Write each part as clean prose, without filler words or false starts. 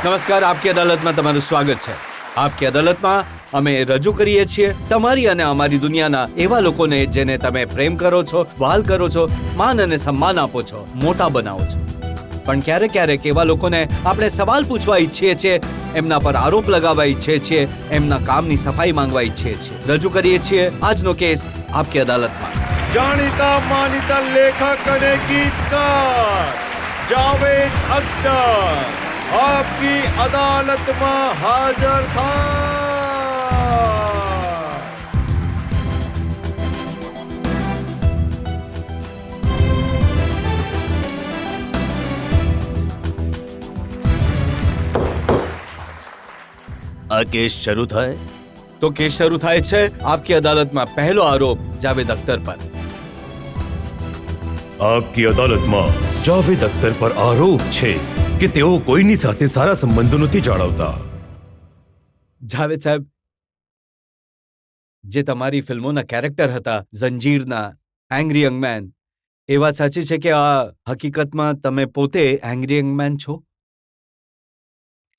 નમસ્કાર, આપકી અદાલતમાં તમારું સ્વાગત છે. આપકી અદાલતમાં અમે રજૂ કરીએ છીએ તમારી અને અમારી દુનિયાના એવા લોકોને જેને તમે પ્રેમ કરો છો, વહાલ કરો છો, માન અને સન્માન આપો છો, મોટા બનાવો છો. પણ ક્યારેક ક્યારેક એવા લોકોને આપણે સવાલ પૂછવા ઈચ્છીએ છીએ, એમના પર આરોપ લગાવવા ઈચ્છીએ છીએ, એમના કામની સફાઈ માંગવા ઈચ્છીએ છીએ. રજૂ કરીએ છીએ આજનો કેસ આપકી અદાલતમાં. જાણીતા માનીતા લેખક અને ગીતકાર જાવેદ અખ્તર આપકી અદાલતમાં હાજર થાય. આ કેસ શરૂ થાય. તો કેસ શરૂ થાય છે આપકી અદાલતમાં પહેલો આરોપ જાવેદ અખ્તર પર. આપકી અદાલતમાં જાવેદ અખ્તર પર આરોપ છે કે તેઓ કોઈની સાથે સારા સંબંધો નથી જાળવતા. જાવેદ સાહેબ, જે તમારી ફિલ્મોના કેરેક્ટર હતા, ઝંજીરના, એંગ્રી યંગ મેન, એ વાત સાચી છે કે આ હકીકતમાં તમે પોતે એંગ્રી યંગ મેન છો?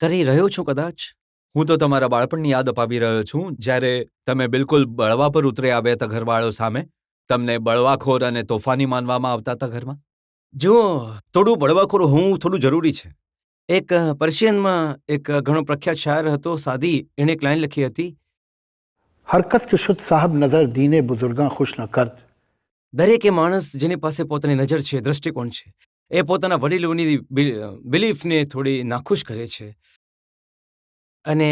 કરી રહ્યો છું કદાચ. હું તો તમારા બાળપણની યાદ અપાવી રહ્યો છું, જ્યારે તમે બિલકુલ બળવા પર ઉતરી આવ્યા હતા ઘરવાળો સામે. તમને બળવાખોર અને તોફાની માનવામાં આવતા હતા ઘરમાં. જુઓ, થોડું બળવાખોર હોવું થોડું જરૂરી છે. એક પર્શિયનમાં એક ઘણો પ્રખ્યાત શાયર હતો સાદી, એણે એક લાઈન લખી હતી, હરકત કે શુદ્ધ સાહબ નજર દીને બુઝુર્ગાં ખુશ ન કરદ. દરેકે માણસ જેની પાસે પોતાની નજર છે, દ્રષ્ટિકોણ છે, એ પોતાના વડીલોની બિલીફને થોડી નાખુશ કરે છે. અને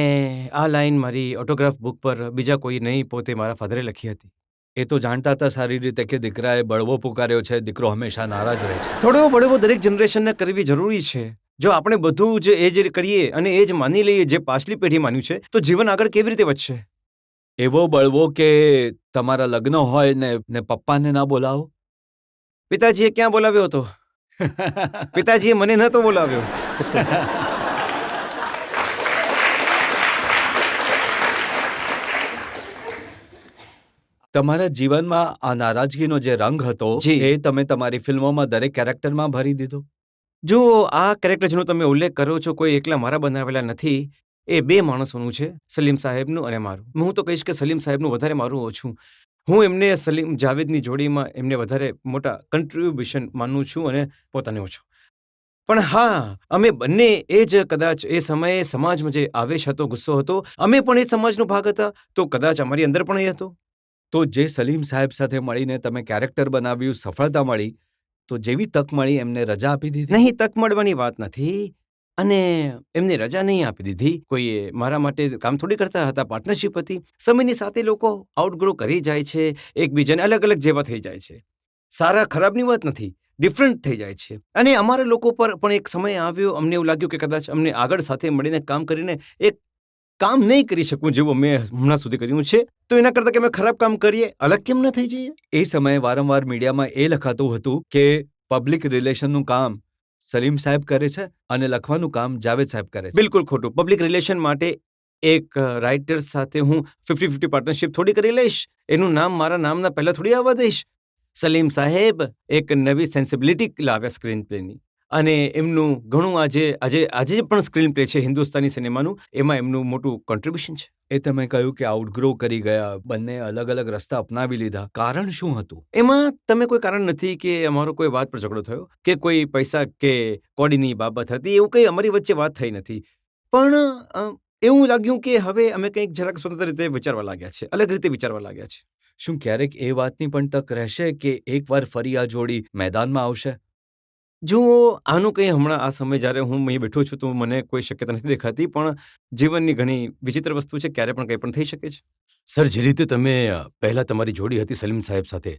આ લાઈન મારી ઓટોગ્રાફ બુક પર બીજા કોઈ નહીં, પોતે મારા ફાધરે લખી હતી. એ તો જાણતા હતા સારી રીતે કે દીકરાએ બળવો પુકાર્યો છે, દીકરો હંમેશા નારાજ રહે છે. થોડો બળવો દરેક જનરેશનને કરવી જરૂરી છે. જો આપણે બધું જ એ જ કરીએ અને એ જ માની લઈએ જે પાછલી પેઢી માન્યું છે, તો જીવન આગળ કેવી રીતે વધશે? એવો બળવો કે તમારા લગ્ન હોય ને પપ્પાને ના બોલાવો. પિતાજીએ ક્યાં બોલાવ્યો હતો? પિતાજીએ મને નહોતો બોલાવ્યો. તમારા જીવનમાં આ નારાજગીનો જે રંગ હતો એ તમે તમારી ફિલ્મોમાં દરેક કેરેક્ટરમાં ભરી દીધો. જો આ કેરેક્ટર જેનો તમે ઉલ્લેખ કરો છો, કોઈ એકલા મારા બનાવેલા નથી. એ બે માણસોનું છે, સલીમ સાહેબનું અને મારું. હું તો કહીશ કે સલીમ સાહેબનું વધારે મારું ઓછું. હું એમને સલીમ જાવેદની જોડીમાં એમને વધારે મોટા કન્ટ્રીબ્યુશન માનું છું અને પોતાને ઓછો. પણ હા, અમે બંને એ જ કદાચ એ સમયે સમાજમાં જે આવેશ હતો, ગુસ્સો હતો, અમે પણ એ સમાજનો ભાગ હતા, તો કદાચ અમારી અંદર પણ એ હતો. તો જે સલીમ સાહેબ સાથે મળીને તમે કેરેક્ટર બનાવ્યું, સફળતા મળી, તો જેવી તક મળી એમને રજા આપી દીધી? નહીં, તક મળવાની વાત નથી. અને એમને રજા નહીં આપી દીધી. કોઈએ મારા માટે કામ થોડી કરતા હતા, પાર્ટનરશિપ હતી. સમયની સાથે લોકો આઉટગ્રો કરી જાય છે, એકબીજાને અલગ અલગ જેવા થઈ જાય છે. સારા ખરાબની વાત નથી, ડિફરન્ટ થઈ જાય છે. અને અમારા લોકો પર પણ એક સમય આવ્યો, અમને એવું લાગ્યું કે કદાચ અમને આગળ સાથે મળીને કામ કરીને એક કામ નહીં કરી શકું જેવું મેં હમણાં સુધી કર્યું છે, તો એના કરતાં કે અમે ખરાબ કામ કરીએ, અલગ કેમ ન થઈ જઈએ? એ સમયે વારંવાર મીડિયામાં એ લખાતું હતું કે પબ્લિક રિલેશનનું કામ સલીમ સાહેબ કરે છે અને લખવાનું કામ જાવેદ સાહેબ કરે છે. બિલકુલ ખોટું. પબ્લિક રિલેશન માટે એક રાઇટર સાથે હું 50-50 પાર્ટનરશિપ થોડી કરી લઈશ. એનું નામ મારા નામના પહેલા થોડી આવવા દઈશ. સલીમ સાહેબ એક નવી સેન્સિબિલિટી લાવ્યા સ્ક્રીન પ્લેની, અને એમનું ઘણું આજે પણ સ્ક્રીન પ્લે છે હિન્દુસ્તાની સિનેમાનું, એમાં એમનું મોટું કોન્ટ્રીબ્યુશન છે. એ તમે કહ્યું કે આઉટગ્રો કરી ગયા, બંને અલગ અલગ રસ્તા અપનાવી લીધા. કારણ શું હતું? એમાં તમે કોઈ કારણ નથી કે અમારો કોઈ વાત પર ઝઘડો થયો કે કોઈ પૈસા કે કોડીની બાબત હતી, એવું કંઈ અમારી વચ્ચે વાત થઈ નથી. પણ એવું લાગ્યું કે હવે અમે કંઈક જરાક સ્વતંત્ર રીતે વિચારવા લાગ્યા છે, અલગ રીતે વિચારવા લાગ્યા છે. શું ક્યારેક એ વાતની પણ તક રહેશે કે એકવાર ફરી આ જોડી મેદાનમાં આવશે? જુઓ, આનું કંઈ હમણાં આ સમય જ્યારે હું અહીં બેઠો છું તો મને કોઈ શક્યતા નથી દેખાતી, પણ જીવનની ઘણી વિચિત્ર વસ્તુ છે, ક્યારે પણ કંઈ પણ થઈ શકે છે. સર, જે રીતે તમે પહેલા તમારી જોડી હતી સલીમ સાહેબ સાથે,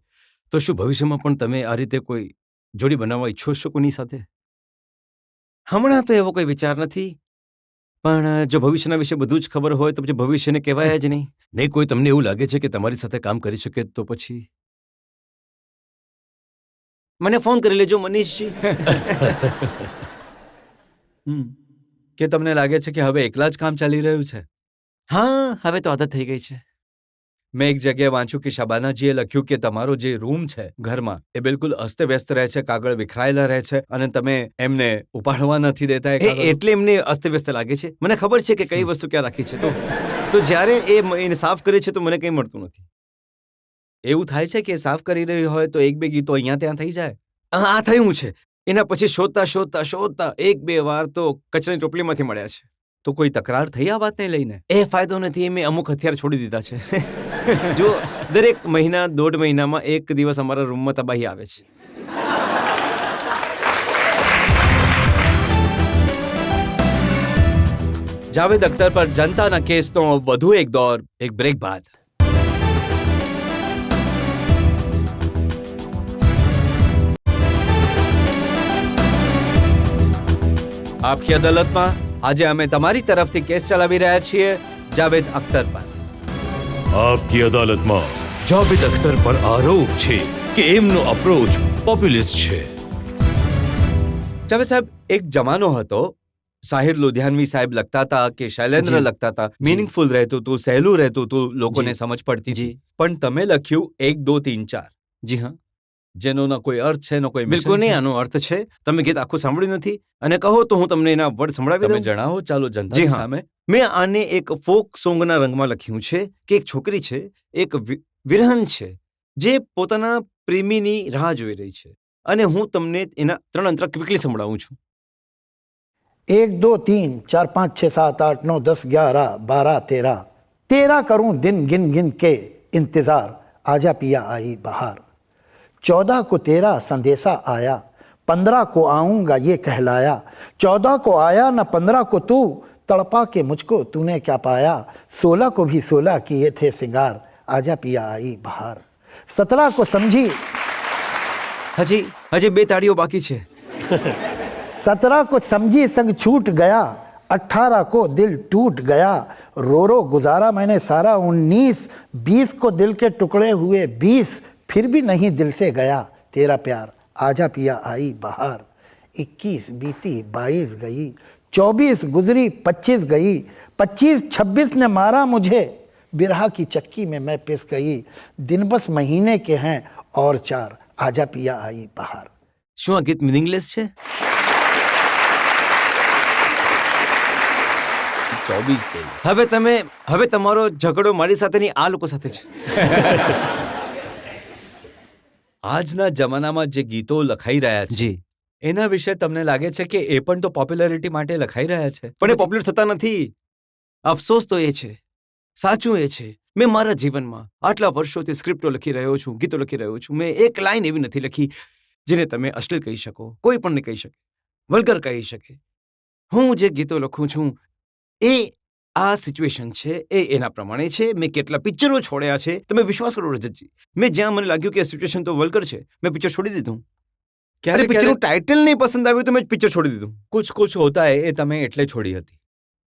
તો શું ભવિષ્યમાં પણ તમે આ રીતે કોઈ જોડી બનાવવા ઈચ્છો છો કોની સાથે? હમણાં તો એવો કોઈ વિચાર નથી, પણ જો ભવિષ્યના વિશે બધું જ ખબર હોય તો પછી ભવિષ્યને કહેવાય જ નહીં. નહીં, કોઈ તમને એવું લાગે છે કે તમારી સાથે કામ કરી શકે તો પછી? મને ફોન કરી લેજો મનીષજી. કે તમને લાગે છે કે હવે એકલા જ કામ ચાલી રહ્યું છે? હા, હવે તો આદત થઈ ગઈ છે. મેં એક જગ્યાએ વાંચ્યું કે શબાનાજીએ લખ્યું કે તમારો જે રૂમ છે ઘરમાં એ બિલકુલ અસ્તવ્યસ્ત રહે છે, કાગળ વિખરાયેલા રહે છે અને તમે એમને ઉપાડવા નથી દેતા એ કાગળ. એટલે એમને અસ્તવ્યસ્ત લાગે છે. મને ખબર છે કે કઈ વસ્તુ ક્યાં રાખી છે. તો જ્યારે એને સાફ કરે છે તો મને કંઈ મળતું નથી. એવું થાય છે કે સાફ કરી રહ્યું હોય તો એક બે ગીતો અહીંયા ત્યાં થઈ જાય. આ થયું છે. એના પછી શોધતા 1-2 વાર તો કચરાની ટોપલીમાંથી મળ્યા છે. તો કોઈ તકરાર થઈ આ વાતને લઈને? એ ફાયદો નથી. મેં અમુક હથિયાર છોડી દીધા છે. જો દરેક મહિના 1.5 મહિનામાં એક દિવસ અમારા રૂમમાં તબાહી આવે છે. જાવેદ અખ્તર પર જનતાના કેસનો વધુ એક દોર, એક બ્રેક બાદ. આપકી અદાલતમાં આજે અમે તમારી તરફથી કેસ ચલાવી રહ્યા છીએ જાવેદ અખ્તર પર. આપકી અદાલતમાં જાવેદ અખ્તર પર આરોપ છે કે એમનો અપ્રોચ પોપ્યુલિસ્ટ છે. જાવેદ સાહેબ, એક જમાનો હતો, સાહિર લુધિયાનવી સાહેબ લખતા હતા કે શૈલેન્દ્ર જી. લખતા હતા, મીનિંગફુલ રહેતું હતું, સહેલું રહેતું હતું, લોકોને જી. સમજ પડતી હતી. જી. પણ તમે લખ્યું 1, 2, 3, 4, જી હા, જેનો ન કોઈ અર્થ છે, ન કોઈ mission બિલકુલ નહીં. છે. આનો અર્થ છે, તમે ગીત આખું સાંભળ્યું નથી અને કહો તો હું તમને એના વર્ડ સંભળાવી તમે દઉં. જણાવો, ચાલો જી જનતાની હા. સામે. મેં આને એક ફોક સોંગના રંગમાં લખ્યું છે કે એક છોકરી છે, એક વિરહન છે જે પોતાના પ્રેમીની રાહ જોઈ રહી છે અને હું તમને એના 3 અંતરા ક્વિકલી સંભળાવું છું. 1 2 3 4 5 6 7 8 9 10 11 12 13 13 करूं दिन गिन गिन के इंतजार आजा पिया आई बहार 14 को तेरा संदेशा आया 15 को आऊंगा ये कहलाया 14 को आया न 15 को तू तड़पा के मुझको तूने क्या पाया 16 को भी 16 किए थे सिंगार आजा पिया आई बहार 17 को समझी હજી 2 તાળીઓ બાકી છે. 17 को समझी संग छूट गया 18 को दिल टूट गया रो रो गुजारा मैंने सारा 19 20 को दिल के टुकड़े हुए 20 फिर भी नहीं दिल से गया तेरा प्यार आजा पिया आई बहार 21 बीती 22 गई 24 गुजरी 25 गई 25 26 ने मारा मुझे बिरहा की चक्की में मैं पिस गई दिन बस महीने के हैं और 4 आजा पिया आई बहार. શું આ ગીત મિનિંગલેસ છે? 24 ગઈ. હવે તમારો ઝઘડો મારી સાથે નહીં, આ લોકો સાથે છે. આજના જમાનામાં જે ગીતો લખાઈ રહ્યા છે જી, એના વિશે તમને લાગે છે કે એ પણ તો પોપ્યુલારિટી માટે લખાઈ રહ્યા છે? પણ એ પોપ્યુલર થતા નથી. અફસોસ તો એ છે, સાચું એ છે, મેં મારા જીવનમાં આટલા વર્ષોથી સ્ક્રિપ્ટો લખી રહ્યો છું, ગીતો લખી રહ્યો છું. મેં એક લાઈન એવી નથી લખી જેને તમે અશ્લીલ કહી શકો, કોઈ પણ કહી શકે, વલ્ગર કહી શકે. હું જે ગીતો લખું છું એ આ સિચ્યુએશન છે, એ એના પ્રમાણે છે. મેં કેટલા પિક્ચરો છોડ્યા છે, તમે વિશ્વાસ કરો રજતજી. મેં જ્યાં મને લાગ્યું કે આ સિચ્યુએશન તો વલ્ગર છે, મેં પિક્ચર છોડી દીધું. ક્યારે પિક્ચરનું ટાઇટલ નહીં પસંદ આવ્યું તો મેં પિક્ચર છોડી દીધું. કુછ હોતા હે એ તમે એટલે છોડી હતી?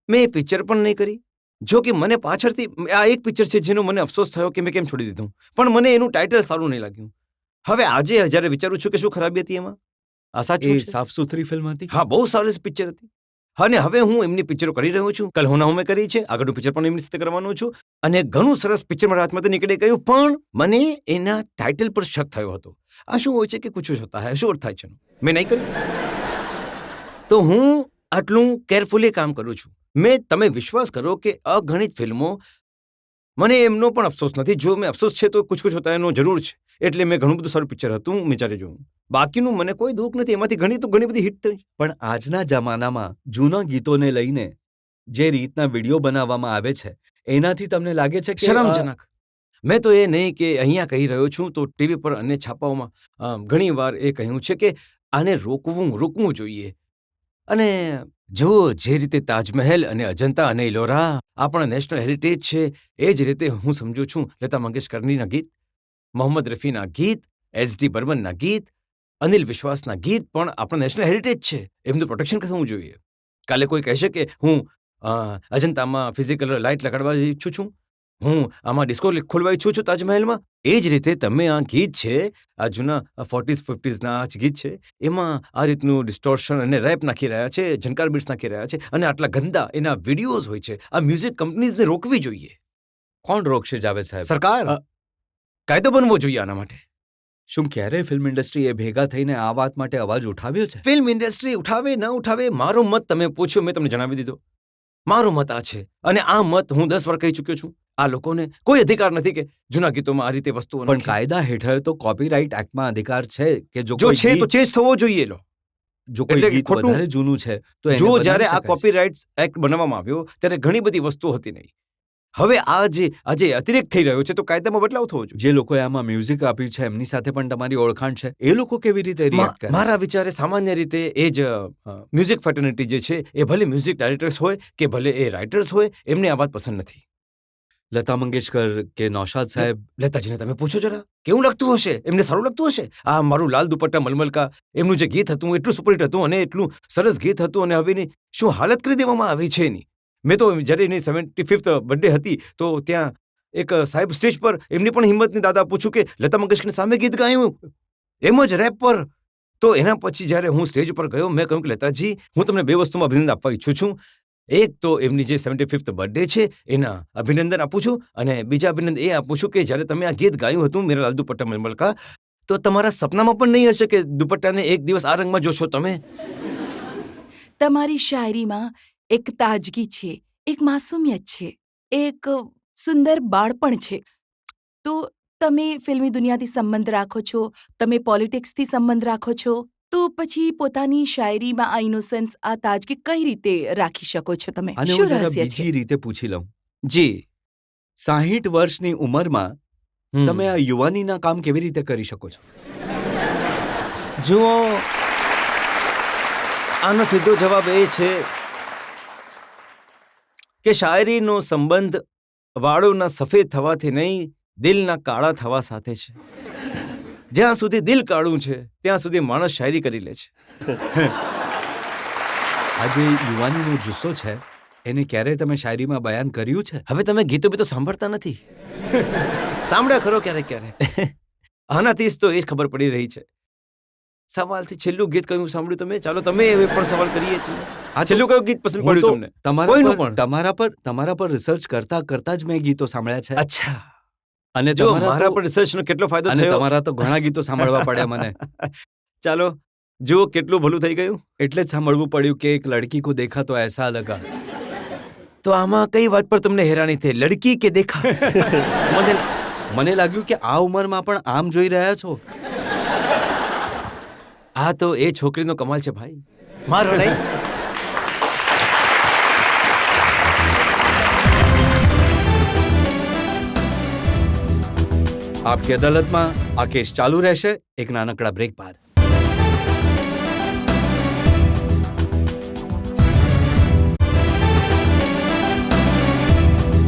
મેં એ પિક્ચર પણ નહીં કરી. જો કે મને પાછળથી આ એક પિક્ચર છે જેનો મને અફસોસ થયો કે મેં કેમ છોડી દીધું, પણ મને એનું ટાઇટલ સારું નહીં લાગ્યું. હવે આજે જ્યારે વિચારું છું કે શું ખરાબી હતી એમાં, આ સાચું એ છે. સાફ સુથરી ફિલ્મ હતી. હા, બહુ સરસ પિક્ચર હતી. અને હવે હું એમની પિક્ચરો કરી રહ્યો છું. કલ હોના મેં કરી છે, આગળનું પિક્ચર પણ એમની સાથે કરવાનો છું અને ઘણું સરસ પિક્ચર મારા હાથમાંથી નીકળી ગયું. પણ મને એના ટાઇટલ પર શક થયો હતો. આ શું હોય છે કે કુછ હોતા હૈ, શું અર્થ થાય છે? મેં નહીં કર્યું. તો હું આટલું કેરફુલી કામ કરું છું. તમે વિશ્વાસ કરો કે અગણિત ફિલ્મો, મને એમનો પણ અફસોસ નથી. જો મેં અફસોસ છે તો કુછ હોતા એનો જરૂર છે. એટલે મેં ઘણું બધું સારું પિક્ચર હતું મેં જ્યારે જોયું. બાકીનું મને કોઈ દુઃખ નથી. એમાંથી ઘણી બધી હિટ થઈ. પણ આજના જમાનામાં જૂના ગીતોને લઈને જે રીતના વિડીયો બનાવવામાં આવે છે એનાથી તમને લાગે છે કે શરમજનક. મેં તો એ નહીં કે અહીંયા કહી રહ્યો છું, તો ટીવી પર અને છાપાઓમાં ઘણી વાર એ કહ્યું છે કે આને રોકવું જોઈએ. અને જો જે રીતે તાજમહેલ અને અજંતા અને ઇલોરા આપણા નેશનલ હેરિટેજ છે, એ જ રીતે હું સમજુ છું લતા મંગેશકરનીના ગીત, મોહમ્મદ રફીના ગીત, એસ.ડી. બર્મનના ગીત, અનિલ વિશ્વાસના ગીત પણ આપણા નેશનલ હેરિટેજ છે. એમનું પ્રોટેક્શન થવું જોઈએ. કાલે કોઈ કહેશે કે હું અજંતામાં ફિઝિકલ લાઇટ લગાડવા ઈચ્છું છું, હું આમાં ડિસ્કો ખોલવા ઈચ્છું છું તાજમહેલમાં. એ જ રીતે તમે આ ગીત છે, આ જૂના 40s 50sના આ ગીત છે, એમાં આ રીતનું ડિસ્ટોર્શન અને રેપ નાખી રહ્યા છે, ઝનકાર બીટ્સ નાખી રહ્યા છે અને આટલા ગંદા એના વિડીયોઝ હોય છે. આ મ્યુઝિક કંપનીઝને રોકવી જોઈએ. કોણ રોકશે જાવેદ સાહેબ? સરકાર અ- કાયદો બનવો જોઈએ આના માટે. શું ક્યારે ફિલ્મ ઇન્ડસ્ટ્રીએ ભેગા થઈને આ વાત માટે અવાજ ઉઠાવ્યો છે? ફિલ્મ ઇન્ડસ્ટ્રી ઉઠાવે ન ઉઠાવે, મારો મત તમે પૂછ્યો, મેં તમને જણાવી દીધો. મારો મત આ છે, અને આ મત હું 10 વાર કહી ચૂક્યો છું. આ લોકોને કોઈ અધિકાર નથી કે જૂના ગીતોમાં આ રીતે વસ્તુઓ પણ નાખે. કાયદા હેઠળ તો કોપીરાઇટ એક્ટમાં અધિકાર છે કે જો જો કોઈ છે તો ગીત- ચેન્જ થવો જોઈએ. લો જો કોઈ એટલે કે ગીત ખોટું- વધારે જૂનું છે તો એને જો બનાવી જ્યારે આ શકાય છે. કોપીરાઇટ્સ એક્ટ બનાવવામાં આવ્યો ત્યારે ઘણી બધી વસ્તુઓ હતી નહીં. હવે આજે અતિરેક થઈ રહ્યો છે તો કાયદામાં બદલાવ થવો જોઈએ. જે લોકોએ આમાં મ્યુઝિક આપ્યું છે એમની સાથે પણ તમારી ઓળખાણ છે, એ લોકો કેવી રીતે રિએક્ટ કરે? મારા વિચારે સામાન્ય રીતે એ જ મ્યુઝિક ફેટર્નિટી જે છે એ ભલે મ્યુઝિક ડાયરેક્ટર્સ હોય કે ભલે એ રાઇટર્સ હોય, એમને આ વાત પસંદ નથી. લતા મંગેશકર કે નૌશાદ સાહેબ, લતાજીને તમે પૂછો જરા, કેવું લાગતું હશે? એમને સારું લાગતું હશે? આ મારું લાલ દુપટ્ટા મલમલકા એમનું જે ગીત હતું એટલું સુપરહિટ હતું અને એટલું સરસ ગીત હતું, અને હવે એની શું હાલત કરી દેવામાં આવી છે એની. મેં તો જ્યારે એની 75th બર્થડે હતી તો ત્યાં એક સાહેબ સ્ટેજ પર એમની પણ હિંમતની દાદા પૂછું કે લતા મંગેશકરની સામે ગીત ગાયું, એમ જ રેપ પર. તો એના પછી જ્યારે હું સ્ટેજ પર ગયો, મેં કહ્યું કે લતાજી, હું તમને 2 વસ્તુમાં અભિનંદન આપવા ઈચ્છું છું. એક તો એમની જે 75th બર્થડે છે એના અભિનંદન આપું છું, અને બીજા અભિનંદન એ આપું છું કે જ્યારે તમે આ ગીત ગાયું હતું મેરા લાલ દુપટ્ટા મલમલકા, તો તમારા સપનામાં પણ નહીં હશે કે દુપટ્ટાને એક દિવસ આ રંગમાં જોશો તમે. તમારી શાયરીમાં એક તાજગી છે, એક માસૂમિયત છે, એક સુંદર બાળપણ છે. તો તમે ફિલ્મી દુનિયાથી સંબંધ રાખો છો, તમે પોલિટિક્સથી સંબંધ રાખો છો, તો પછી પોતાની શાયરીમાં આ ઇનોસન્સ, આ તાજગી કઈ રીતે રાખી શકો છો તમે? આને શું હું જરા રહસ્ય છે? બીજી રીતે પૂછી લઉં. જી 60 વર્ષની ઉંમરમાં તમે આ યુવાનીના કામ કેવી રીતે કરી શકો છો? જુઓ, આનો સીધો જવાબ એ છે કે શાયરીનો સંબંધ વાળોના સફેદ થવાથી નહીં, દિલના કાળા થવા સાથે છે. જ્યાં સુધી દિલ કાળું છે ત્યાં સુધી માણસ શાયરી કરી લે છે. આ જે યુવાનીનો જુસ્સો છે એને ક્યારે તમે શાયરીમાં બયાન કર્યું છે? હવે તમે ગીતો બીતો સાંભળતા નથી? સાંભળ્યા ખરો ક્યારેક ક્યારેક? આનાથી જ તો એ જ ખબર પડી રહી છે. સવાલથી છેલ્લું ગીત કયું સાંભળ્યું તમે? ચાલો તમે હવે પણ સવાલ કરીએ. આ છેલ્લું કયું ગીત પસંદ હું તો પડ્યું તમને? કોઈનું પણ? તમારા પર રિસર્ચ કરતા જ મેં ગીતો સાંભળ્યા છે. અચ્છા, અને જો તમારા મારા તો- પર રિસર્ચનો કેટલો ફાયદો અને થયો. તમારા તો ઘણા ગીતો સાંભળવા પડ્યા મને. ચાલો જુઓ કેટલું ભલું થઈ ગયું. એટલે જ સાંભળવું પડ્યું કે એક લડકી કો દેખા તો એસા લગા. તો આમાં કઈ વાત પર તમને હેરાની થઈ, લડકી કે દેખા? મને લાગ્યું કે આ ઉંમરમાં પણ આમ જોઈ રહ્યા છો. આ તો એ છોકરીનો કમાલ છે ભાઈ, મારો નહીં. આપકી અદાલતમાં આ કેસ ચાલુ રહેશે એક નાનકડા બ્રેક બાદ.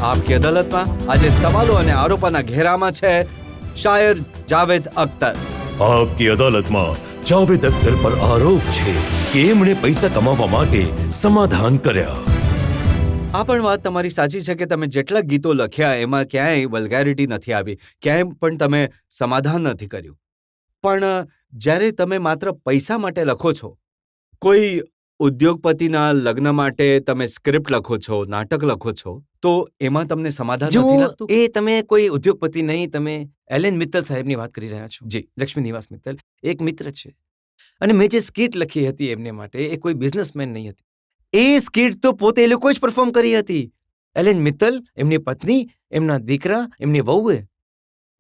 આપકી અદાલતમાં આજે સવાલો અને આરોપોના ઘેરામાં છે શાયર જાવેદ અખ્તર. આપકી અદાલતમાં જાવેદ અખ્તર પર આરોપ છે કે એમણે પૈસા કમાવા માટે સમાધાન કર્યા. આ પણ વાત તમારી સાચી છે કે તમે જેટલા ગીતો લખ્યા એમાં ક્યાંય વલ્ગેરિટી નથી આવી, ક્યાંય પણ તમે સમાધાન નથી કર્યું. પણ જ્યારે તમે માત્ર પૈસા માટે લખો છો, કોઈ ઉદ્યોગપતિના લગ્ન માટે તમે સ્ક્રિપ્ટ લખો છો, નાટક લખો છો, તો એમાં તમને સમાધાન નથી જુઓ, લાગતું? એ તમે કોઈ ઉદ્યોગપતિ નહીં, તમે એલેન મિત્તલ સાહેબની વાત કરી રહ્યા છો. જી. લક્ષ્મી નિવાસ મિત્તલ એક મિત્ર છે, અને મેં જે સ્કીટ લખી હતી એમને માટે, એ કોઈ બિઝનેસમેન નહીં હતી. એ સ્કીટ તો પોતે એ લોકોએ જ પરફોર્મ કરી હતી. એલેન મિત્તલ, એમની પત્ની, એમના દીકરા, એમની વહુએ,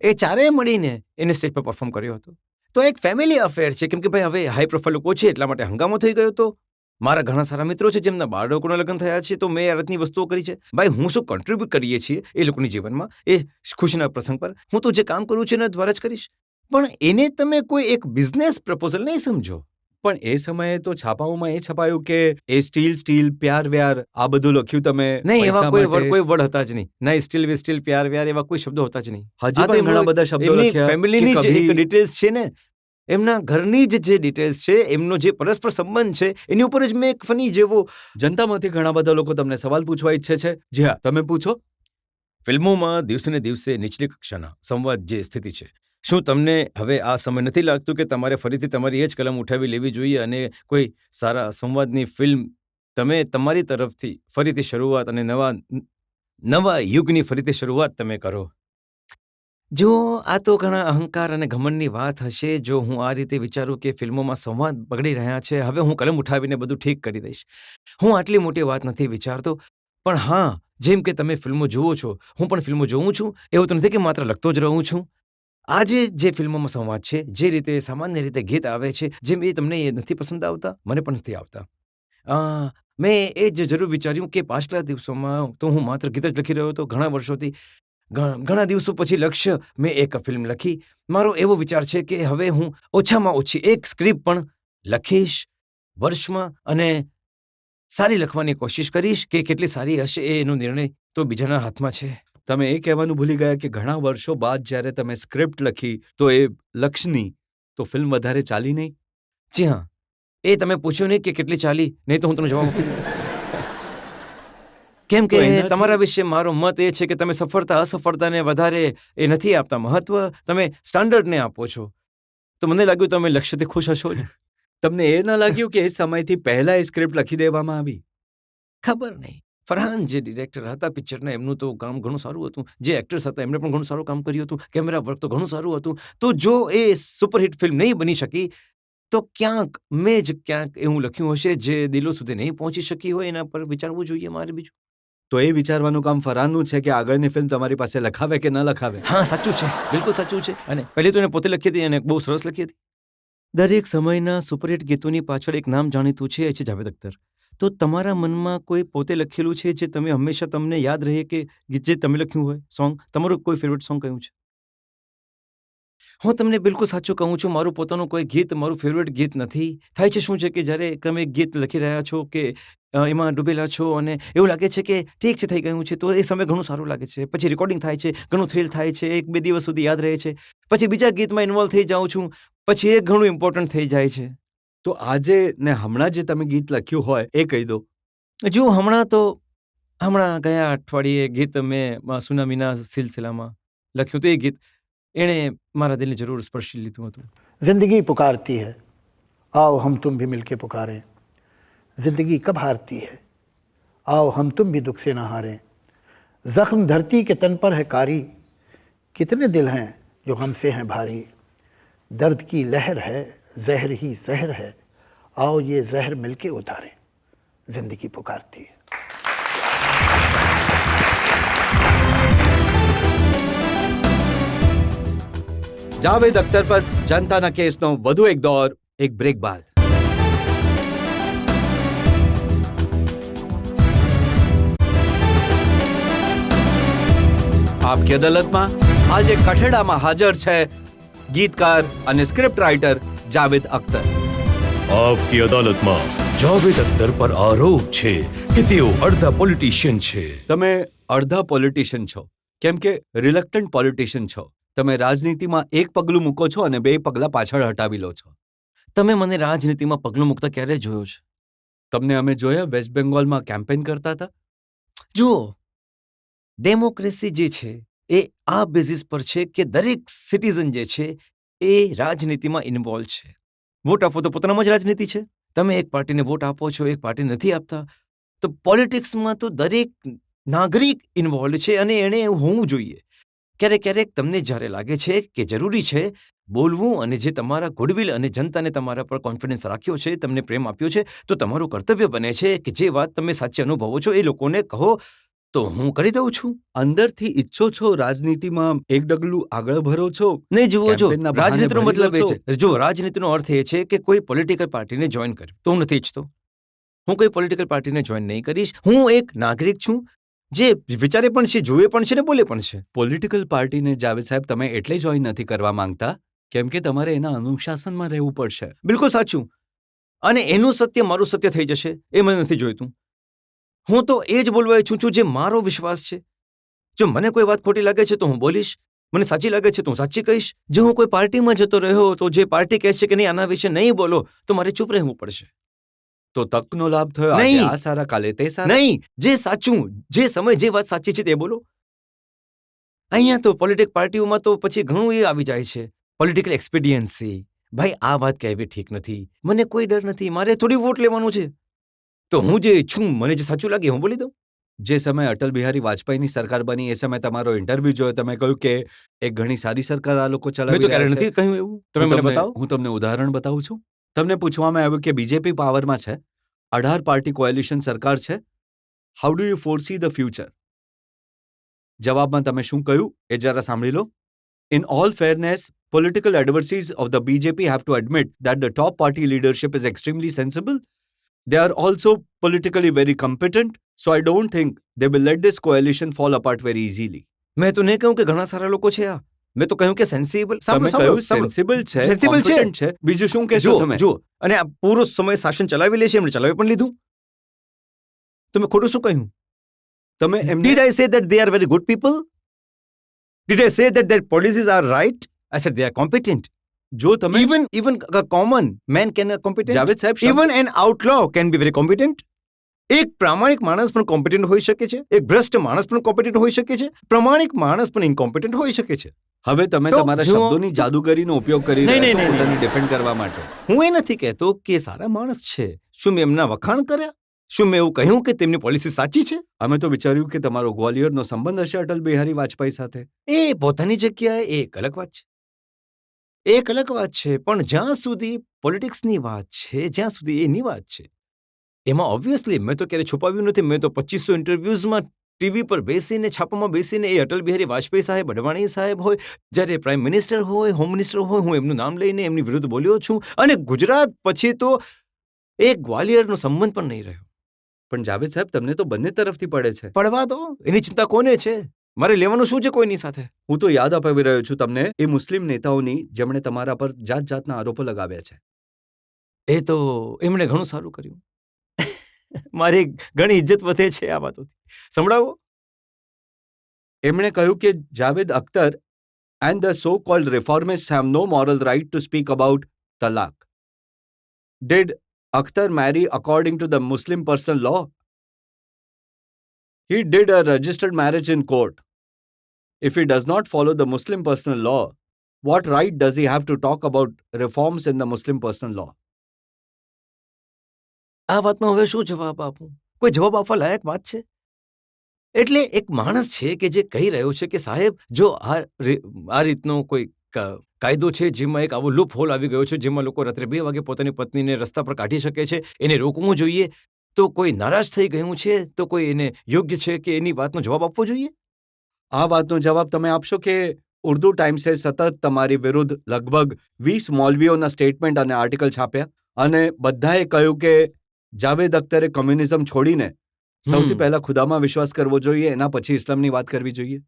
એ ચારેય મળીને એને સ્ટેજ પર પરફોર્મ કર્યો હતો. તો એક ફેમિલી અફેર છે, કેમ કે ભાઈ હવે હાઈ પ્રોફાઇલ લોકો છે એટલા માટે હંગામો થઈ ગયો હતો. મારા ઘણા સારા મિત્રો છે જેમના બાળકોના લગ્ન થયા છે, તો મેં આ રીતની વસ્તુઓ કરી છે. ભાઈ હું શું કોન્ટ્રીબ્યુટ કરીએ છીએ એ લોકોની જીવનમાં, એ ખુશીના પ્રસંગ પર હું તો જે કામ કરું છું એના દ્વારા જ કરીશ. પણ એને તમે કોઈ એક બિઝનેસ પ્રપોઝલ નહીં સમજો. પણ એ સમયે તો છાપાઓમાં એ છપાયું કે એ સ્ટીલ પ્યાર વ્યાર આ બધું લખ્યું તમે. નહીં, એવા પૈસા કોઈ માટે. વર્ડ હતા જ નહીં. નહીં સ્ટીલ પ્યાર વ્યાર એવા કોઈ શબ્દો હતા જ નહીં. હજી આ તો પણ ઘણા એમનો- બધા શબ્દો એમની લખ્યા ફેમિલીની કે જે એક કભી- ડિટેલ્સ છે ને, એમના ઘરની જે ડિટેલ્સ છે, એમનો જે પરસ્પર સંબંધ છે, એની ઉપર જ મેં એક ફની જેવો. જનતામાંથી ઘણા બધા લોકો તમને સવાલ પૂછવા ઈચ્છે છે. જી હા, તમે પૂછો. ફિલ્મોમાં દિવસે ને દિવસે નીચલી કક્ષાના સંવાદ જે સ્થિતિ છે, શું તમને હવે આ સમય નથી લાગતું કે તમારે ફરીથી તમારી એ જ કલમ ઉઠાવી લેવી જોઈએ અને કોઈ સારા સંવાદની ફિલ્મ તમે તમારી તરફથી ફરીથી શરૂઆત અને નવા યુગની ફરીથી શરૂઆત તમે કરો. જો આ તો ઘણા અહંકાર અને ઘમંડની વાત હશે જો હું આ રીતે વિચારું કે ફિલ્મોમાં સંવાદ બગડી રહ્યા છે, હવે હું કલમ ઉઠાવીને બધું ઠીક કરી દઈશ. હું આટલી મોટી વાત નથી વિચારતો, પણ હા, જેમ કે તમે ફિલ્મો જુઓ છો, હું પણ ફિલ્મો જોઉં છું. એવું તો નથી કે માત્ર લખતો જ રહું છું. આજે જે ફિલ્મોમાં સંવાદ છે, જે રીતે સામાન્ય રીતે ગીત આવે છે, જેમ એ તમને એ નથી પસંદ આવતા, મને પણ નથી આવતા. મેં એ જ જરૂર વિચાર્યું કે પાછલા દિવસોમાં તો હું માત્ર ગીત જ લખી રહ્યો હતો ઘણા વર્ષોથી. ઘણા દિવસો પછી લક્ષ્ય મેં એક ફિલ્મ લખી. મારો એવો વિચાર છે કે હવે હું ઓછામાં ઓછી એક સ્ક્રિપ્ટ પણ લખીશ વર્ષમાં, અને સારી લખવાની કોશિશ કરીશ. કે કેટલી સારી હશે એનો નિર્ણય તો બીજાના હાથમાં છે. તમે એ કહેવાનું ભૂલી ગયા કે ઘણા વર્ષો બાદ જ્યારે તમે સ્ક્રિપ્ટ લખી તો એ લક્ષ્યની, તો ફિલ્મ વધારે ચાલી નહીં. જી હા, એ તમે પૂછ્યું નહીં કે કેટલી ચાલી, નહીં તો હું તમને જવાબ આપી દઉં. કેમ કે તો એનાથી- તમારા વિશે મારો મત એ છે કે તમે સફળતા અસફળતાને વધારે એ નથી આપતા મહત્વ, તમે સ્ટાન્ડર્ડને આપો છો. તો મને લાગ્યું તમે લક્ષ્યથી ખુશ હશો જ. તમને એ ન લાગ્યું કે એ સમયથી પહેલા એ સ્ક્રિપ્ટ લખી દેવામાં આવી? ખબર નહીં. ફરહાન જે ડિરેક્ટર હતા પિક્ચરના, એમનું તો કામ ઘણું સારું હતું. જે એક્ટર્સ હતા એમણે પણ ઘણું સારું કામ કર્યું હતું. કેમેરા વર્ક તો ઘણું સારું હતું. તો જો એ સુપરહિટ ફિલ્મ નહીં બની શકી, તો ક્યાંક મેં જ ક્યાંક એવું લખ્યું હશે જે દિલો સુધી નહીં પહોંચી શકી હોય. એના પર વિચારવું જોઈએ મારે બીજું. તો એ વિચારવાનું કામ ફરહાનનું છે કે આગળની ફિલ્મ તમારી પાસે લખાવે કે ન લખાવે. હા, સાચું છે, બિલકુલ સાચું છે. અને પહેલી તો એને પોતે લખી હતી અને બહુ સરસ લખી હતી. દરેક સમયના સુપરહિટ ગીતોની પાછળ એક નામ જાણીતું છે, એ છે જાવેદ અખ્તર. તો તમારા મનમાં કોઈ પોતે લખેલું છે જે તમે હંમેશા તમને યાદ રહે, કે ગીત જે તમે લખ્યું હોય, સોંગ, તમારું કોઈ ફેવરેટ સોંગ કયું છે? હું તમને બિલકુલ સાચું કહું છું, મારું પોતાનું કોઈ ગીત મારું ફેવરેટ ગીત નથી. થાય છે શું છે કે જ્યારે તમે ગીત લખી રહ્યા છો કે એમાં ડૂબેલા છો અને એવું લાગે છે કે ઠીક છે થઈ ગયું છે, તો એ સમય ઘણું સારું લાગે છે. પછી રેકોર્ડિંગ થાય છે, ઘણું થ્રિલ થાય છે, 1-2 દિવસ સુધી યાદ રહે છે. પછી બીજા ગીતમાં ઇન્વોલ્વ થઈ જાઉં છું, પછી એ ઘણું ઇમ્પોર્ટન્ટ થઈ જાય છે. તો આજે ને હમણાં જે તમે ગીત લખ્યું હોય એ કહી દો. જો હમણાં ગયા અઠવાડિયે ગીત મેં સુનામીના સિલસિલામાં લખ્યું હતું. એ ગીત એણે મારા દિલને જરૂર સ્પર્શી લીધું હતું. जिंदगी पुकारती है, आओ हम तुम भी मिलके पुकारें. जिंदगी कब हारती है, आओ हम तुम भी दुख से ना हारें. जख्म धरती के तन पर है कारी, कितने दिल हैं जो हमसे हैं भारी. दर्द की लहर है, जहर ही जहर है, आओ ये जहर मिलके उतारें. जिंदगी पुकारती है. જાવેદ અખ્તર પર જનતાના કેસનો વધુ એક દોર, એક બ્રેક બાદ. આપકી અદાલતમાં આજે કઠેડામાં હાજર છે ગીતકાર અને સ્ક્રિપ્ટ રાઇટર જાવેદ અખ્તર. આપકી અદાલતમાં જાવેદ અખ્તર પર આરોપ છે કે તેઓ અડધા પોલિટિશિયન છે. તમે અડધા પોલિટિશિયન છો, કેમ કે રિલક્ટન્ટ પોલિટિશિયન છો. તમે રાજનીતિમાં એક પગલું મૂકો છો અને 2 પગલાં પાછળ હટાવી લો છો. તમે મને રાજનીતિમાં પગલું મૂકતા ક્યારે જોયો છે? તમને અમે જોયા વેસ્ટ બેંગોલમાં કેમ્પેન કરતા હતા. જુઓ, ડેમોક્રેસી જે છે એ આ બેઝિસ પર છે કે દરેક સિટીઝન જે છે એ રાજનીતિમાં ઇન્વોલ્વ છે. વોટ આપવો તો પોતાનામાં જ રાજનીતિ છે. તમે એક પાર્ટીને વોટ આપો છો, એક પાર્ટી નથી આપતા. તો પોલિટિક્સમાં તો દરેક નાગરિક ઇન્વોલ્વ છે અને એણે એવું હોવું જોઈએ. ક્યારેક તમને જ્યારે લાગે છે કે જરૂરી છે બોલવું, અને જે તમારા ગુડવિલ અને જનતાને તમારા પર કોન્ફિડન્સ રાખ્યો છે, તમને પ્રેમ આપ્યો છે, તો તમારું કર્તવ્ય બને છે કે જે વાત તમે સાચી અનુભવો છો એ લોકોને કહો. તો હું કરી દઉં છું. અંદરથી ઈચ્છો છો રાજનીતિમાં એક ડગલું આગળ ભરો છો? નહીં, જુઓ, જો કેમ્પેનના બહાને રાજનીતિનો ભરી લો મતલબ એ છો? છે, જો રાજનીતિનો અર્થ એ છે કે કોઈ પોલિટિકલ પાર્ટીને જોઈન કરવી, તો હું નથી ઈચ્છતો. હું કોઈ પોલિટિકલ પાર્ટીને જોઈન નહીં કરીશ. હું એક નાગરિક છું જે વિચારે પણ છે, જુએ પણ છે ને બોલે પણ છે. પોલિટિકલ પાર્ટીને જાવેદ સાહેબ તમે એટલે જોઈન નથી કરવા માંગતા કેમ કે તમારે એના અનુશાસનમાં રહેવું પડશે. બિલકુલ સાચું. અને એનું સત્ય મારું સત્ય થઈ જશે એ મને નથી જોઈતું. હું તો એ જ બોલવા ઈચ્છું છું જે મારો વિશ્વાસ છે. જો મને કોઈ વાત ખોટી લાગે છે તો હું બોલીશ, મને સાચી લાગે છે તો હું સાચી કહીશ. જો હું કોઈ પાર્ટીમાં જતો રહ્યો તો જે પાર્ટી કહે છે કે નહીં આના વિશે નહીં બોલો, તો મારે ચૂપ રહેવું પડશે. તો તકનો લાભ થયો. આજે નહીં. આ સારા, કાલે તે સારા. નહીં, જે સાચું, જે સમય જે વાત સાચી છે તે બોલો. અહીંયા તો પોલિટિક પાર્ટીઓમાં તો પછી ઘણું એ આવી જાય છે, પોલિટિકલ એક્સપીડિયન્સી. ભાઈ, આ વાત કહેવી ઠીક નથી. મને કોઈ ડર નથી, મારે થોડી વોટ લેવાનું છે. તો હું જે ઈચ્છું, મને જે સાચું લાગે હું બોલી દઉં. જે સમયે અટલ બિહારી વાજપેયીની સરકાર બની એ સમયે તમારો ઇન્ટરવ્યુ જોયો, તમે કહ્યું કે એક ઘણી સારી સરકાર આ લોકો મેં ચલાવી તો ક્યારે રહ્યા છે. નથી કહ્યું એવું. તમે મને બતાવો. હું તમને ઉદાહરણ બતાવું છું. તમને પૂછવામાં આવ્યું કે બીજેપી પાવરમાં છે, 18 પાર્ટી કોએલિશન સરકાર છે, how do you foresee the future? જવાબમાં તમે શું કહ્યું એ જરા સાંભળી લો. In all fairness, political adversaries of the BJP have to admit that the top party leadership is extremely sensible. They are also politically very competent, so I don't think they will let this coalition fall apart very easily. મેં તો નહીં કહ્યું કે ઘણા સારા લોકો છે આ. મેં તો કહ્યું કે સેન્સિબલ. તમે કહ્યું સેન્સિબલ છે, Sensible છે. competent છે, બીજું શું કહેશો જો તમે? જો અને આ પૂરો સમય શાસન ચલાવી લે છે, એમણે ચલાવી પણ લીધું. તમે ખોટું શું કહ્યું? તમે એમને Did I say that they are very good people? Did I say that their policies are right? I said they are competent. જો તમે Even a common man can be competent. Javed સાહેબ Even an outlaw can be very competent. એક પ્રામાણિક માણસ પણ competent હોઈ શકે છે, એક ભ્રષ્ટ માણસ પણ કોમ્પિટન્ટ હોઈ શકે છે, પ્રમાણિક માણસ પણ ઇન્કોમ્પિટન્ટ હોઈ શકે છે. હવે તમે તો તમારા જો- શબ્દોની જાદુગરીનો ઉપયોગ કરી નહીં, રહ્યા છો નહીં, નહીં, પોતાને ડિફેન્ડ કરવા માટે. હું એ નથી કહેતો કે સારા માણસ છે. શું મેં એમના વખાણ કર્યા? શું મેં એવું કહ્યું કે તેમની પોલિસી સાચી છે? અમે તો વિચાર્યું કે તમારો ગ્વાલિયરનો સંબંધ હશે અટલ બિહારી વાજપેયી સાથે. એ પોતાની જગ્યાએ એ એક અલગ વાત છે. એ એક અલગ વાત છે, પણ જ્યાં સુધી પોલિટિક્સની વાત છે, જ્યાં સુધી એની વાત છે, એમાં ઓબ્વિયસલી મેં તો ક્યારે છુપાવ્યું નથી. મેં તો 2500 ઇન્ટરવ્યૂઝમાં ટીવી પર બેસીને, છાપામાં બેસીને, એ અટલ બિહારી વાજપેયી સાહેબ, અડવાણી સાહેબ હોય, જ્યારે પ્રાઇમ મિનિસ્ટર હોય, હોમ મિનિસ્ટર હોય, હું એમનું નામ લઈને એમની વિરુદ્ધ બોલ્યો છું. અને ગુજરાત પછી તો એ ગ્વાલિયરનો સંબંધ પણ નહીં રહ્યો. પણ જાવેદ સાહેબ તમને તો બંને તરફથી પડે છે. પડવા દો, એની ચિંતા કોને છે? મારે લેવાનું શું છે કોઈની સાથે? હું તો યાદ અપાવી રહ્યો છું તમને એ મુસ્લિમ નેતાઓની જેમણે તમારા પર જાત જાતના આરોપો લગાવ્યા છે. એ તો એમણે ઘણું સારું કર્યું. મારી ઘણી ઇજ્જત વધે છે આ વાતોથી. સંભળાવો. એમણે કહ્યું કે Javed Akhtar and the so-called reformists have no moral right to speak about talaq. Did Akhtar marry according to the Muslim personal law? He did a registered marriage in court. If he does not follow the Muslim personal law, what right does he have to talk about reforms in the Muslim personal law? આ વાતનો હવે શું જવાબ આપું? કોઈ જવાબ આપવા લાયક વાત છે? એટલે એક માણસ છે કે જે કહી રહ્યો છે કે સાહેબ, જો આ રીતનો કોઈ કાયદો છે જેમાં એક આવો લૂપ હોલ આવી ગયો છે, જેમાં લોકો રાત્રે 2 વાગે પોતાની પત્નીને રસ્તા પર કાઢી શકે છે, એને રોકવું જોઈએ, તો કોઈ નારાજ થઈ ગયું છે, તો કોઈ એને યોગ્ય છે કે એની વાતનો જવાબ આપવો જોઈએ? આ વાતનો જવાબ તમે આપશો કે ઉર્દુ ટાઈમ્સે સતત તમારી વિરુદ્ધ લગભગ 20 મૌલવીઓના સ્ટેટમેન્ટ અને આર્ટિકલ છાપ્યા અને બધાએ કહ્યું કે જાવેદ અખ્તરે કમ્યુનિઝમ છોડીને સૌથી પહેલા ખુદામાં વિશ્વાસ કરવો જોઈએ, એના પછી ઇસ્લામની વાત કરવી જોઈએ.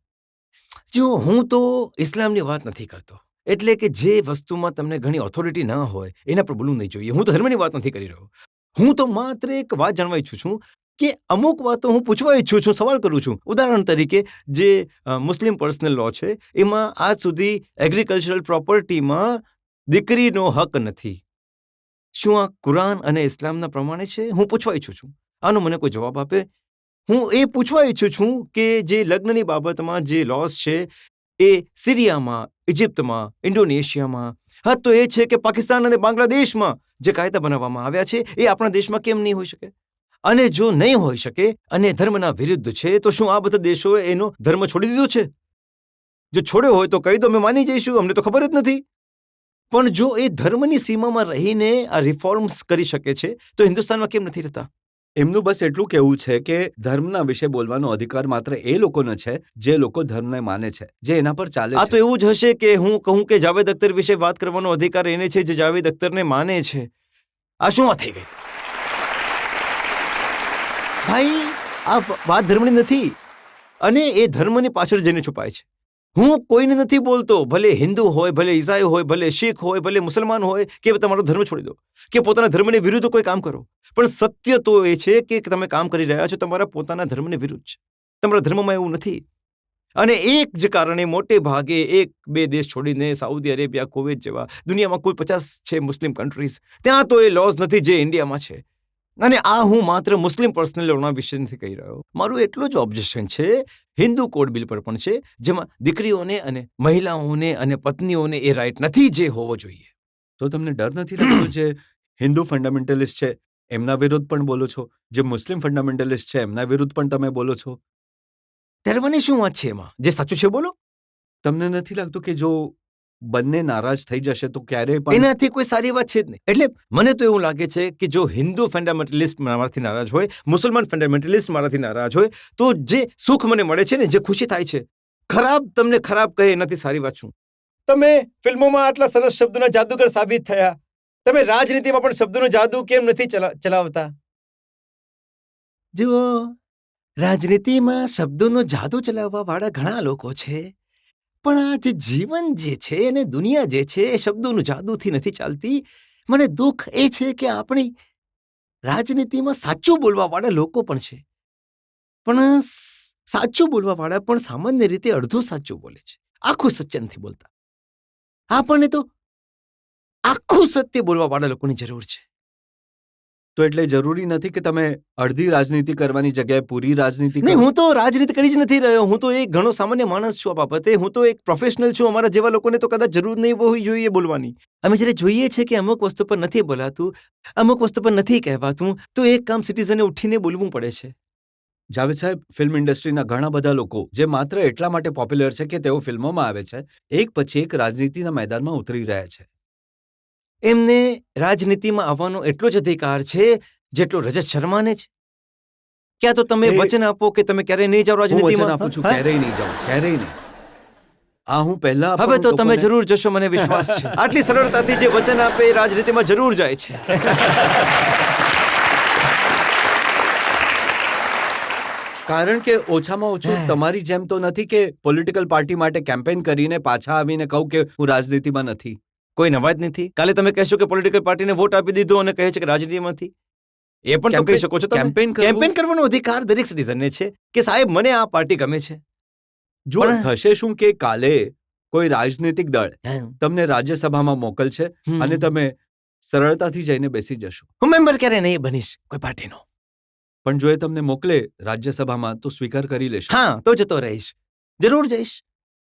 જો હું તો ઇસ્લામની વાત નથી કરતો. એટલે કે જે વસ્તુમાં તમને ઘણી ઓથોરિટી ના હોય એના પર બોલવું નહીં જોઈએ. હું તો ધર્મની વાત નથી કરી રહ્યો. હું તો માત્ર એક વાત જાણવા ઈચ્છું છું કે અમુક વાતો હું પૂછવા ઈચ્છું છું, સવાલ કરું છું. ઉદાહરણ તરીકે જે મુસ્લિમ પર્સનલ લો છે એમાં આજ સુધી એગ્રીકલ્ચરલ પ્રોપર્ટીમાં દીકરીનો હક નથી. શું આ કુરાન અને ઇસ્લામના પ્રમાણે છે? હું પૂછવા ઈચ્છું છું. આનો મને કોઈ જવાબ આપે. હું એ પૂછવા ઈચ્છું છું કે જે લગ્નની બાબતમાં જે લોસ છે એ સિરિયામાં, ઇજિપ્તમાં, ઇન્ડોનેશિયામાં, હા તો એ છે કે પાકિસ્તાન અને બાંગ્લાદેશમાં જે કાયદા બનાવવામાં આવ્યા છે એ આપણા દેશમાં કેમ નહીં હોઈ શકે? અને જો નહીં હોઈ શકે અને ધર્મના વિરુદ્ધ છે, તો શું આ બધા દેશોએ એનો ધર્મ છોડી દીધો છે? જો છોડ્યો હોય તો કહી દો, અમે માની જઈશું, અમને તો ખબર જ નથી. પણ જો એ ધર્મની સીમામાં રહીને આ રિફોર્મ્સ કરી શકે છે, તો હિન્દુસ્તાનમાં કેમ નથી થતા? એમનું બસ એટલું કહેવું છે કે ધર્મના વિશે બોલવાનો અધિકાર માત્ર એ લોકોનો છે જે લોકો ધર્મને માને છે, જે એના પર ચાલે આ તો છે. એવું જ હશે કે હું કહું કે જાવેદ અખ્તર વિશે વાત કરવાનો અધિકાર એને છે જે જાવેદ અખ્તરને માને છે. આ શું વાત થઈ ગઈ? ભાઈ, આ વાત ધર્મની નથી અને એ ધર્મની પાછળ જઈને છુપાય છે. હું કોઈને નથી બોલતો, ભલે હિન્દુ હોય, ભલે ઈસાઈ હોય, ભલે શીખ હોય, ભલે મુસલમાન હોય, કે તમારો ધર્મ છોડી દો, કે પોતાના ધર્મની વિરુદ્ધ કોઈ કામ કરો. પણ સત્ય તો એ છે કે તમે કામ કરી રહ્યા છો તમારા પોતાના ધર્મની વિરુદ્ધ છે. તમારા ધર્મમાં એવું નથી. અને એક જ કારણે મોટે ભાગે 1-2 દેશ છોડીને સાઉદી અરેબિયા, કુવૈત જેવા દુનિયામાં કુલ 50 છે મુસ્લિમ કન્ટ્રીઝ, ત્યાં તો એ લોઝ નથી જે ઇન્ડિયામાં છે. અને આ હું માત્ર મુસ્લિમ પર્સનલ લોના વિશે નથી કહી રહ્યો. મારું એટલું જ ઓબ્જેક્શન છે હિન્દુ કોડ બિલ પર પણ છે, જેમાં દીકરીઓને અને મહિલાઓને અને પત્નીઓને એ રાઇટ નથી જે હોવો જોઈએ. તો તમને ડર નથી લાગતો જે હિન્દુ ફંડામેન્ટલિસ્ટ છે એમના વિરુદ્ધ પણ બોલો છો, જે મુસ્લિમ ફંડામેન્ટલિસ્ટ છે એમના વિરુદ્ધ પણ તમે બોલો છો. ડરવાની શું વાત છે એમાં? જે સાચું છે બોલો. તમને નથી લાગતું કે જો બંને નારાજ થઈ જશે તો ક્યારેય પણ એનાથી કોઈ સારી વાત છે જ નહીં. એટલે મને તો એવું લાગે છે કે જો હિન્દુ ફંડામેન્ટલિસ્ટ મારાથી નારાજ હોય, મુસલમાન ફંડામેન્ટલિસ્ટ મારાથી નારાજ હોય, તો જે સુખ મને મળે છે ને, જે ખુશી થાય છે, ખરાબ તમને ખરાબ કહે એનાથી સારી વાત શું? તમે ફિલ્મોમાં આટલા સરસ શબ્દોના જાદુગર સાબિત થયા, તમે રાજનીતિમાં પણ શબ્દોનો જાદુ કેમ નથી ચલાવતા? જુઓ, રાજનીતિમાં શબ્દોનો જાદુ ચલાવવા વાળા ઘણા લોકો છે, પણ આ જે જીવન જે છે અને દુનિયા જે છે એ શબ્દોનું જાદુથી નથી ચાલતી. મને દુઃખ એ છે કે આપણી રાજનીતિમાં સાચું બોલવા વાળા લોકો પણ છે, પણ સાચું બોલવા વાળા પણ સામાન્ય રીતે અડધું સાચું બોલે છે, આખું સત્ય નથી બોલતા. આપણને તો આખું સત્ય બોલવા વાળા લોકોની જરૂર છે. તો એટલે જરૂરી નથી કે તમે અડધી રાજનીતિ કરવાની જગ્યાએ પૂરી રાજનીતિ નહીં, કરો. હું તો રાજનીતિ કરી જ નથી રહ્યો. હું તો એક ઘણો સામાન્ય માણસ છું આ બાબતે. હું તો એક પ્રોફેશનલ છું. અમારા જેવા લોકોને તો કદાચ જરૂર નહીં હોવી જોઈએ બોલવાની. અમે જ્યારે જોઈએ છે કે અમુક વસ્તુ પર નથી બોલાતું, અમુક વસ્તુ પર નથી કહેવાતું, તો એક કામ સિટીઝને ઉઠીને બોલવું પડે છે. જાવેદ સાહેબ, ફિલ્મ ઇન્ડસ્ટ્રીના ઘણા બધા લોકો જે માત્ર એટલા માટે પોપ્યુલર છે કે તેઓ ફિલ્મોમાં આવે છે, એક પછી એક રાજનીતિના મેદાનમાં ઉતરી રહ્યા છે. એમને રાજનીતિમાં આવવાનો એટલો જ અધિકાર છે જેટલો રજત શર્માને છે. ક્યાં તો તમે એ- વચન આપો કે તમે ક્યારે નહીં જાઓ હું વચન રાજનીતિમાં. આપું છું, હા? ક્યારેય નહીં જાઉં, ક્યારેય નહીં. આ હું પહેલા હવે તો તમે જરૂર જશો, મને વિશ્વાસ છે. આટલી સરળતાથી જે વચન આપે એ રાજનીતિમાં જરૂર જાય છે. કારણ કે ઓછામાં ઓછું તમારી જેમ તો નથી કે પોલિટિકલ પાર્ટી માટે કેમ્પેન કરીને પાછા આવીને કહું કે હું રાજનીતિમાં નથી. કોઈ નવાજ નથી. કાલે તમે કહેશો કે પોલિટિકલ પાર્ટીને વોટ આપી દીધો અને કહે છે કે રાજનીતિમાંથી. એ પણ તો કહી શકો છો તમે. કેમ્પેન કરવું- કેમ્પેન કરવાનો અધિકાર દરેક સિટીઝનને છે કે સાહેબ મને આ પાર્ટી ગમે છે. જો પણ- થશે શું કે કાલે કોઈ રાજનીતિક દળ તમને રાજ્યસભામાં મોકલશે અને તમે સરળતાથી જઈને બેસી જશો. હું મેમ્બર ક્યારે નહીં બનીશ કોઈ પાર્ટીનો. પણ જો એ તમને મોકલે રાજ્યસભામાં તો સ્વીકાર કરી લેશો. હા, તો જતો રહીશ, જરૂર જઈશ.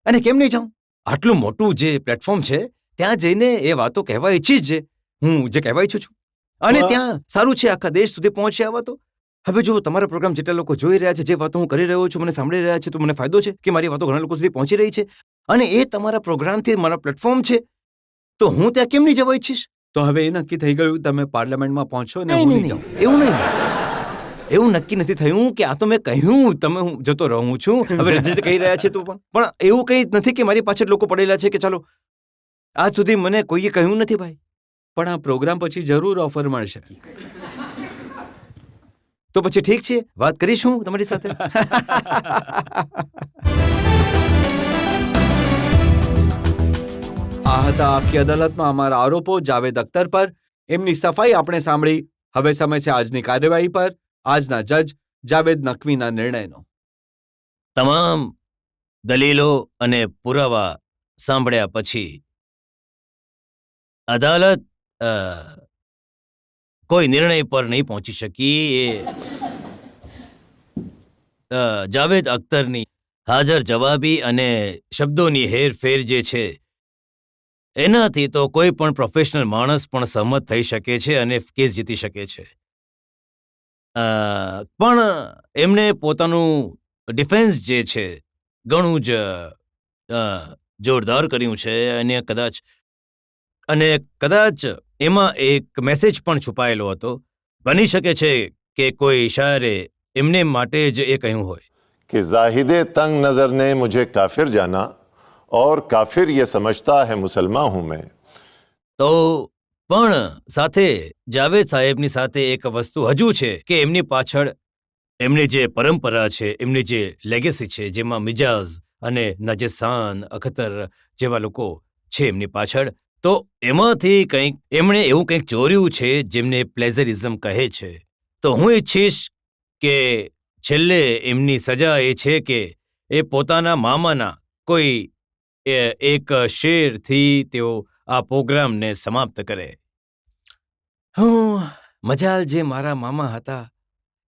અને કેમ નહીં જાઉં? આટલું મોટું જે પ્લેટફોર્મ છે ત્યાં જઈને એ વાતો કહેવા ઈચ્છીશ જે હું જે કહેવા ઈચ્છું છું. અને ત્યાં સારું છે આખા દેશ સુધી પહોંચે આ વાતો. હવે જો તમારો પ્રોગ્રામ જેટલા લોકો જોઈ રહ્યા છે, જે વાતો હું કરી રહ્યો છું, મને સાંભળી રહ્યા છે, તો મને ફાયદો છે કે મારી વાતો ઘણા લોકો સુધી પહોંચી રહી છે. અને એ તમારા પ્રોગ્રામથી મારા પ્લેટફોર્મ છે, તો હું ત્યાં કેમ નહીં જવા ઈચ્છીશ? તો હવે એ નક્કી થઈ ગયું તમે પાર્લામેન્ટમાં પહોંચો ને નહીં, હું નહીં, નહીં નહીં, જાઉં. એવું નહીં. એવું નક્કી નથી થયું કે આ તો મેં કહ્યું તમે હું જતો રહું છું. હવે રજીત કહી રહ્યા છે તો પણ એવું કંઈ નથી કે મારી પાછળ લોકો પડેલા છે કે ચાલો. આજ સુધી મને કોઈએ કહ્યું નથી ભાઈ. પણ આ પ્રોગ્રામ પછી જરૂર ઓફર મળશે. તો પછી ઠીક છે, વાત કરીશું તમારી સાથે. આ હતા આપકી અદાલતમાં અમારા આરોપો જાવેદ અખ્તર પર. એમની સફાઈ આપણે સાંભળી. હવે સમય છે આજની કાર્યવાહી પર. આજના જજ જાવેદ નકવીના નિર્ણયનો. તમામ દલીલો અને પુરાવા સાંભળ્યા પછી અદાલત કોઈ નિર્ણય પર નહીં પહોંચી શકી. જાવેદ અખ્તરની હાજર જવાબી અને શબ્દોની હેરફેર જે છે એનાથી તો કોઈ પણ પ્રોફેશનલ માણસ પણ સહમત થઈ શકે છે અને કેસ જીતી શકે છે. પણ એમને પોતાનું ડિફેન્સ જે છે ઘણું જ જોરદાર કર્યું છે અને કદાચ એમાં એક મેસેજ પણ છુપાયેલો હતો. બની શકે છે કે કોઈ શાયરે એમને માટે જ એ કહ્યું હોય कि जाहिद तंग नज़र ने मुझे काफिर जाना और काफिर ये समझता है मुसलमान हूं मैं. તો પણ સાથે જાવેદ સાહેબની સાથે એક વસ્તુ હજુ છે કે એમની પાછળ એમની જે પરંપરા છે, એમની જે લેગેસી છે, જેમાં મિજાઝ અને નજેસાન અખ્તર જેવા લોકો છે એમની પાછળ, તો એમાંથી કંઈક એમણે એવું કંઈક ચોર્યું છે જેમને પ્લેઝરિઝમ કહે છે. તો હું ઈચ્છીશ કે છેલ્લે એમની સજા એ છે કે એ પોતાના મામાના કોઈ એક શેરથી તેઓ આ પ્રોગ્રામને સમાપ્ત કરે. મજાલ જે મારા મામા હતા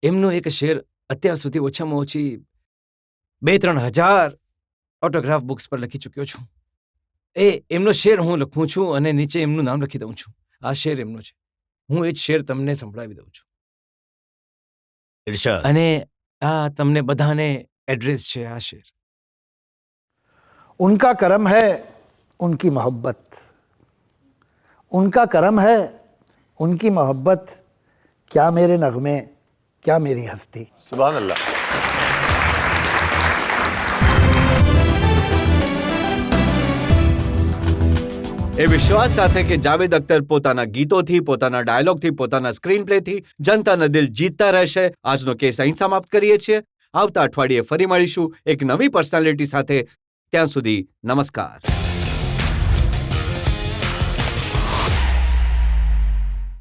એમનો એક શેર અત્યાર સુધી ઓછામાં ઓછી 2-3 હજાર ઓટોગ્રાફ બુક્સ પર લખી ચૂક્યો છું. એમનો શેર હું લખું છું અને નીચે એમનું નામ લખી દઉં છું. આ શેર એમનો છે. હું એ જ શેર તમને સંભળાવી દઉં છું. इरशाद અને આ તમને બધાને એડ્રેસ છે આ શેર. उनका करम है उनकी मोहब्बत, उनका करम है उनकी मोहब्बत, क्या मेरे नगमे क्या मेरी हस्ती. सुभान अल्लाह. એ વિશ્વાસ સાથે કે જાવેદ અખ્તર પોતાના ગીતોથી, પોતાના ડાયલોગથી, પોતાના સ્ક્રીન પ્લેથી જનતાના દિલ જીતતા રહેશે. આજનો કેસ અહીં સમાપ્ત કરીએ છીએ. આવતા અઠવાડિયે ફરી મળીશું એક નવી પર્સનાલિટી સાથે. ત્યાં સુધી નમસ્કાર.